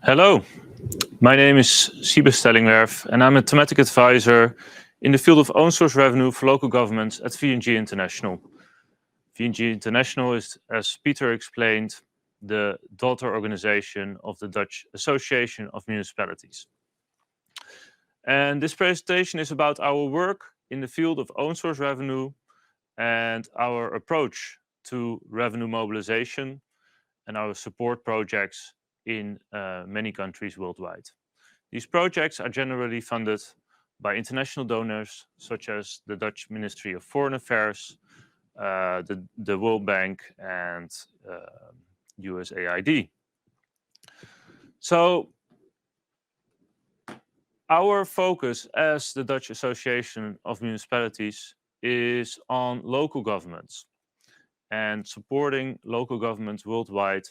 Hello, my name is Siebe Stellingwerf and I'm a thematic advisor in the field of own source revenue for local governments at VNG International. VNG International is, as Peter explained, the daughter organization of the Dutch Association of Municipalities. And this presentation is about our work in the field of own source revenue and our approach to revenue mobilization and our support projects in many countries worldwide. These projects are generally funded by international donors such as the Dutch Ministry of Foreign Affairs, the World Bank, and USAID. So our focus as the Dutch Association of Municipalities is on local governments and supporting local governments worldwide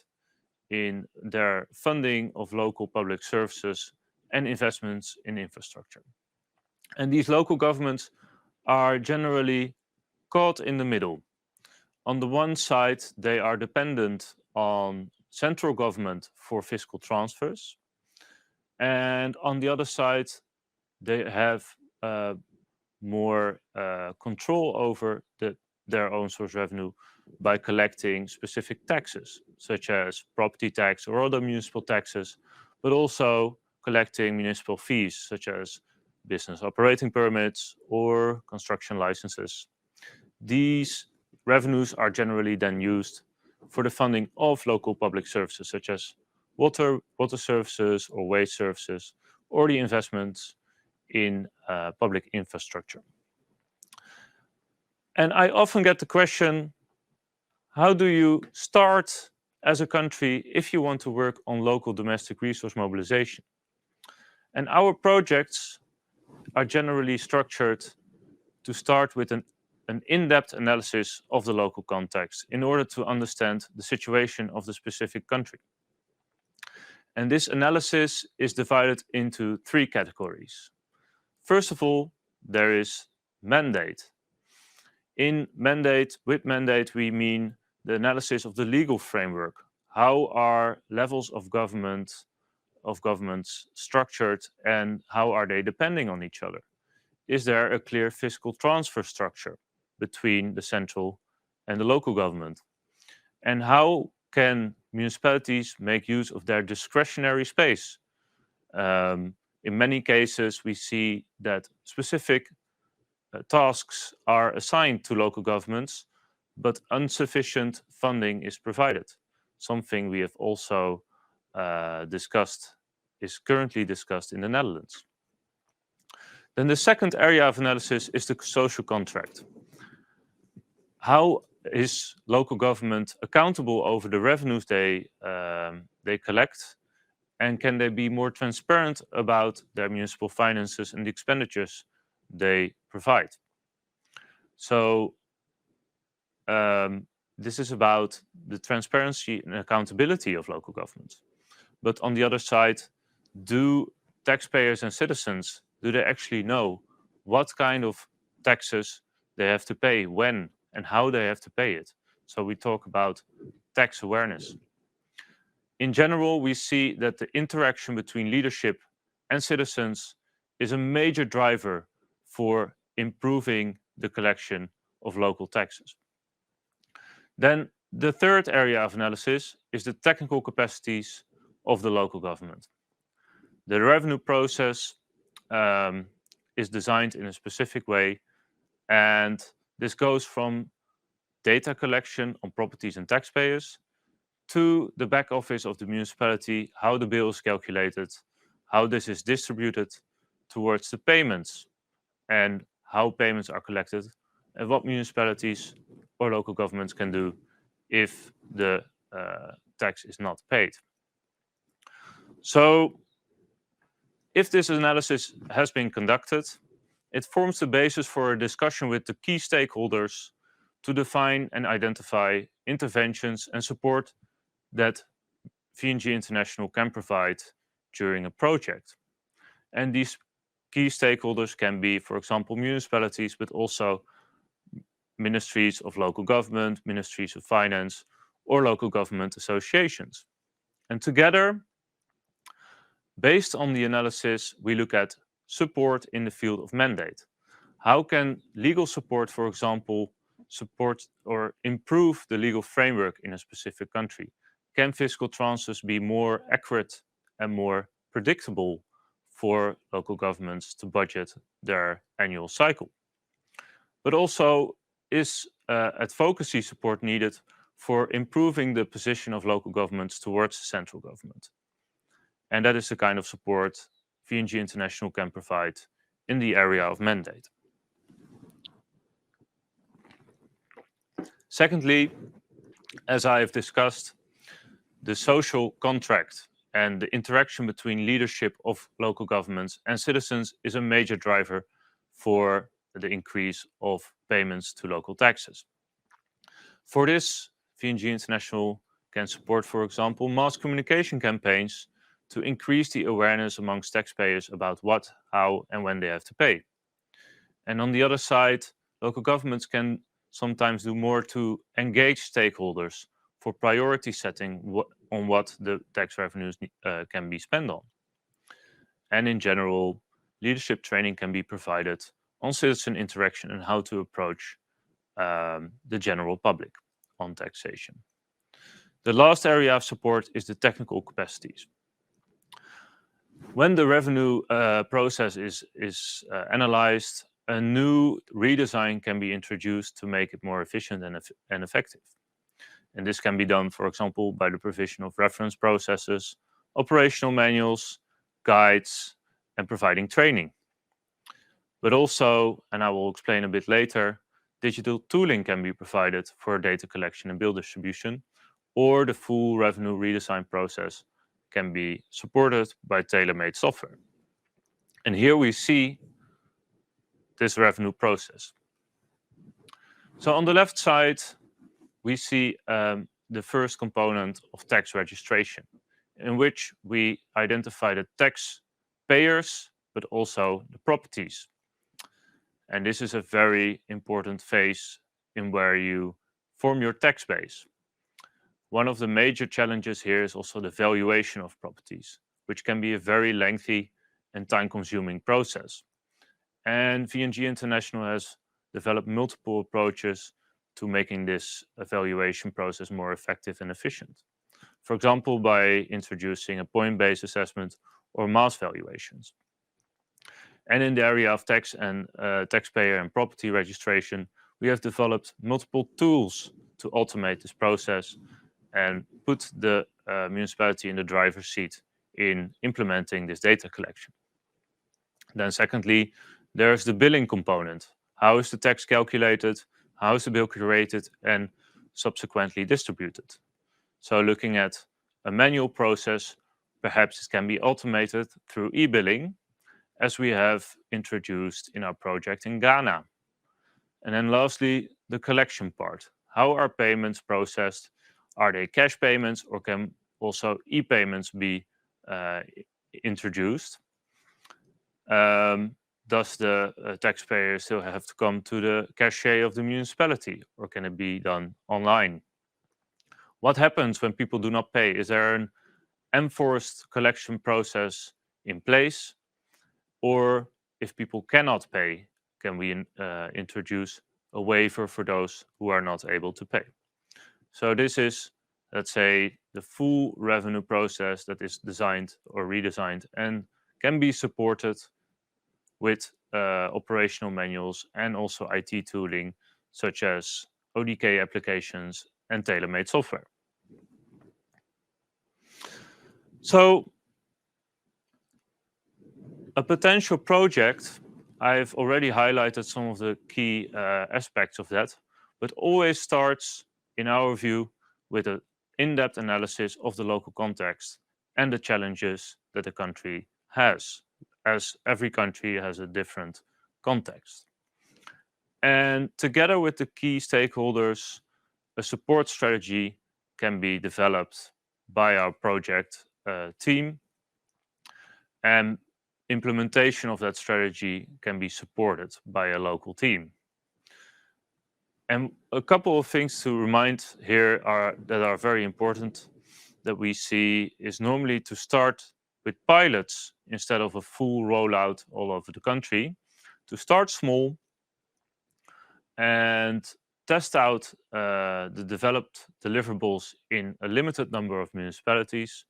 in their funding of local public services and investments in infrastructure. And these local governments are generally caught in the middle. On the one side, they are dependent on central government for fiscal transfers. And on the other side, they have more control over their own source revenue by collecting specific taxes, such as property tax or other municipal taxes, but also collecting municipal fees, such as business operating permits or construction licenses. These revenues are generally then used for the funding of local public services, such as water services or waste services, or the investments in public infrastructure. And I often get the question, how do you start as a country if you want to work on local domestic resource mobilization? And our projects are generally structured to start with an in-depth analysis of the local context in order to understand the situation of the specific country. And this analysis is divided into three categories. First of all, there is mandate. With mandate, we mean the analysis of the legal framework. How are levels of governments structured and how are they depending on each other? Is there a clear fiscal transfer structure between the central and the local government? And how can municipalities make use of their discretionary space? In many cases, we see that specific tasks are assigned to local governments, but insufficient funding is provided. Something we have also is currently discussed in the Netherlands. Then the second area of analysis is the social contract. How is local government accountable over the revenues they collect? And can they be more transparent about their municipal finances and the expenditures they provide? So this is about the transparency and accountability of local governments. But on the other side, do taxpayers and citizens, do they actually know what kind of taxes they have to pay, when, and how they have to pay it? So we talk about tax awareness. In general, we see that the interaction between leadership and citizens is a major driver for improving the collection of local taxes. Then the third area of analysis is the technical capacities of the local government. The revenue process is designed in a specific way, and this goes from data collection on properties and taxpayers to the back office of the municipality, how the bill is calculated, how this is distributed towards the payments, and how payments are collected, and what municipalities or local governments can do if the tax is not paid. So, if this analysis has been conducted, it forms the basis for a discussion with the key stakeholders to define and identify interventions and support that VNG International can provide during a project. And these key stakeholders can be, for example, municipalities, but also ministries of local government, ministries of finance, or local government associations. And together, Based on the analysis, we look at support in the field of mandate. How can legal support, for example, support or improve the legal framework in a specific country? Can fiscal transfers be more accurate and more predictable for local governments to budget their annual cycle? But also, is advocacy support needed for improving the position of local governments towards the central government? And that is the kind of support VNG International can provide in the area of mandate. Secondly, as I have discussed, the social contract and the interaction between leadership of local governments and citizens is a major driver for the increase of payments to local taxes. For this, VNG International can support, for example, mass communication campaigns to increase the awareness amongst taxpayers about what, how, and when they have to pay. And on the other side, local governments can sometimes do more to engage stakeholders for priority setting on what the tax revenues can be spent on. And in general, leadership training can be provided on citizen interaction and how to approach the general public on taxation. The last area of support is the technical capacities. When the revenue process is analyzed, a new redesign can be introduced to make it more efficient and effective. And this can be done, for example, by the provision of reference processes, operational manuals, guides, and providing training. But also, and I will explain a bit later, digital tooling can be provided for data collection and bill distribution, or the full revenue redesign process can be supported by tailor-made software. And here we see this revenue process. So on the left side, we see the first component of tax registration, in which we identify the tax payers, but also the properties. And this is a very important phase in where you form your tax base. One of the major challenges here is also the valuation of properties, which can be a very lengthy and time-consuming process. And VNG International has developed multiple approaches to making this evaluation process more effective and efficient. For example, by introducing a point-based assessment or mass valuations. And in the area of tax and taxpayer and property registration, we have developed multiple tools to automate this process and put the municipality in the driver's seat in implementing this data collection. Then secondly, there's the billing component. How is the tax calculated? How is the bill created and subsequently distributed? So looking at a manual process, perhaps it can be automated through e-billing, as we have introduced in our project in Ghana. And then lastly, the collection part. How are payments processed? Are they cash payments, or can also e-payments be introduced? Does the taxpayer still have to come to the cashier of the municipality, or can it be done online? What happens when people do not pay? Is there an enforced collection process in place? Or if people cannot pay, can we introduce a waiver for those who are not able to pay? So this is, let's say, the full revenue process that is designed or redesigned and can be supported with operational manuals and also IT tooling, such as ODK applications and tailor-made software. So a potential project, I've already highlighted some of the key aspects of that, but always starts, in our view, with an in-depth analysis of the local context and the challenges that the country has, as every country has a different context. And together with the key stakeholders, a support strategy can be developed by our project team, and implementation of that strategy can be supported by a local team. And a couple of things to remind here that are very important that we see is normally to start with pilots instead of a full rollout all over the country, to start small and test out the developed deliverables in a limited number of municipalities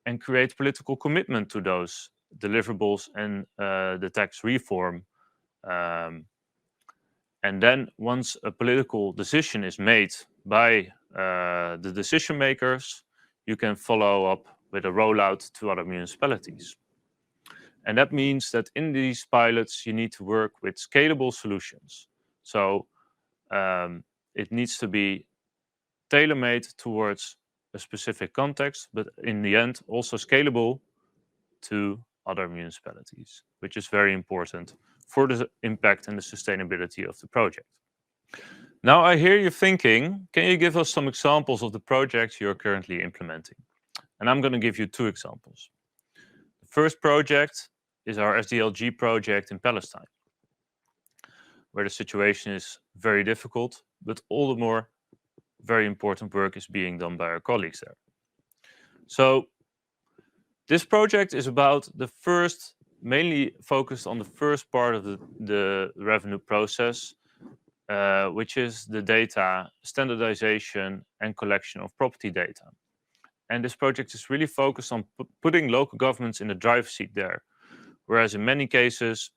and create political commitment to those deliverables and the tax reform. Um, and then once a political decision is made by the decision makers, you can follow up with a rollout to other municipalities. And that means that in these pilots, you need to work with scalable solutions. So it needs to be tailor-made towards a specific context, but in the end, also scalable to other municipalities, which is very important for the impact and the sustainability of the project. Now, I hear you thinking, can you give us some examples of the projects you're currently implementing? And I'm going to give you 2 examples. The first project is our SDLG project in Palestine, where the situation is very difficult, but all the more very important work is being done by our colleagues there. So this project is about mainly focused on the first part of the revenue process, which is the data standardization and collection of property data. And this project is really focused on putting local governments in the driver's seat there. Whereas in many cases,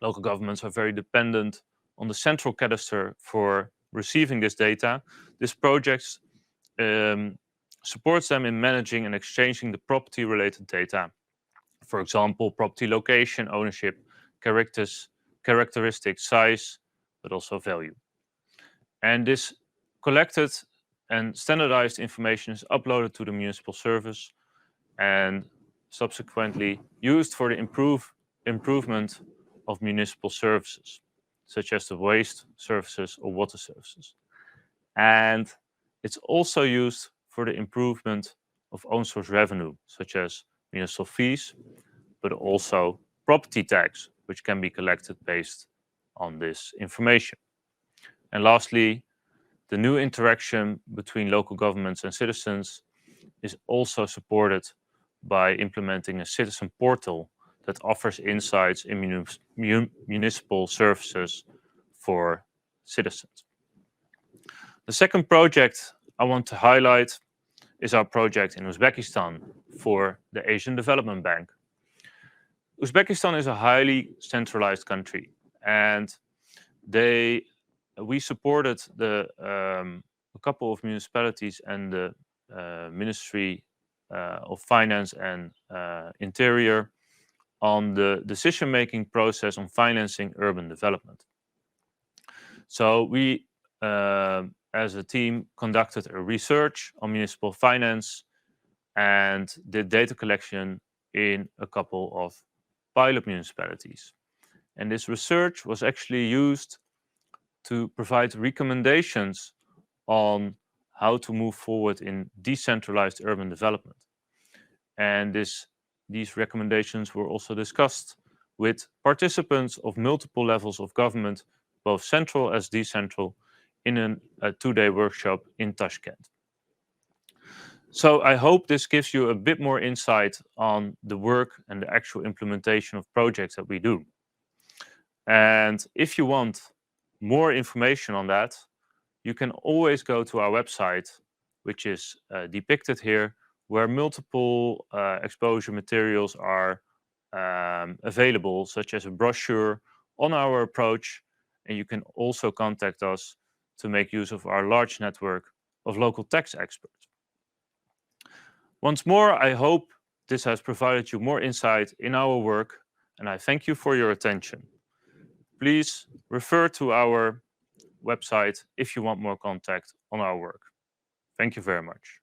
local governments are very dependent on the central cadastre for receiving this data. This project supports them in managing and exchanging the property-related data. For example, property location, ownership, characteristics, size, but also value. And this collected and standardized information is uploaded to the municipal service and subsequently used for the improvement of municipal services, such as the waste services or water services. And it's also used for the improvement of own source revenue, such as municipal fees, but also property tax, which can be collected based on this information. And lastly, the new interaction between local governments and citizens is also supported by implementing a citizen portal that offers insights in municipal services for citizens. The second project I want to highlight is our project in Uzbekistan for the Asian Development Bank. Uzbekistan is a highly centralized country, and we supported a couple of municipalities and the Ministry of Finance and Interior on the decision-making process on financing urban development. So we, as a team, conducted a research on municipal finance and did data collection in a couple of pilot municipalities. And this research was actually used to provide recommendations on how to move forward in decentralized urban development. And these recommendations were also discussed with participants of multiple levels of government, both central as decentral, in a 2-day workshop in Tashkent. So I hope this gives you a bit more insight on the work and the actual implementation of projects that we do. And if you want more information on that, you can always go to our website, which is depicted here, where multiple exposure materials are available, such as a brochure on our approach. And you can also contact us to make use of our large network of local tax experts. Once more, I hope this has provided you more insight in our work, and I thank you for your attention. Please refer to our website if you want more contact on our work. Thank you very much.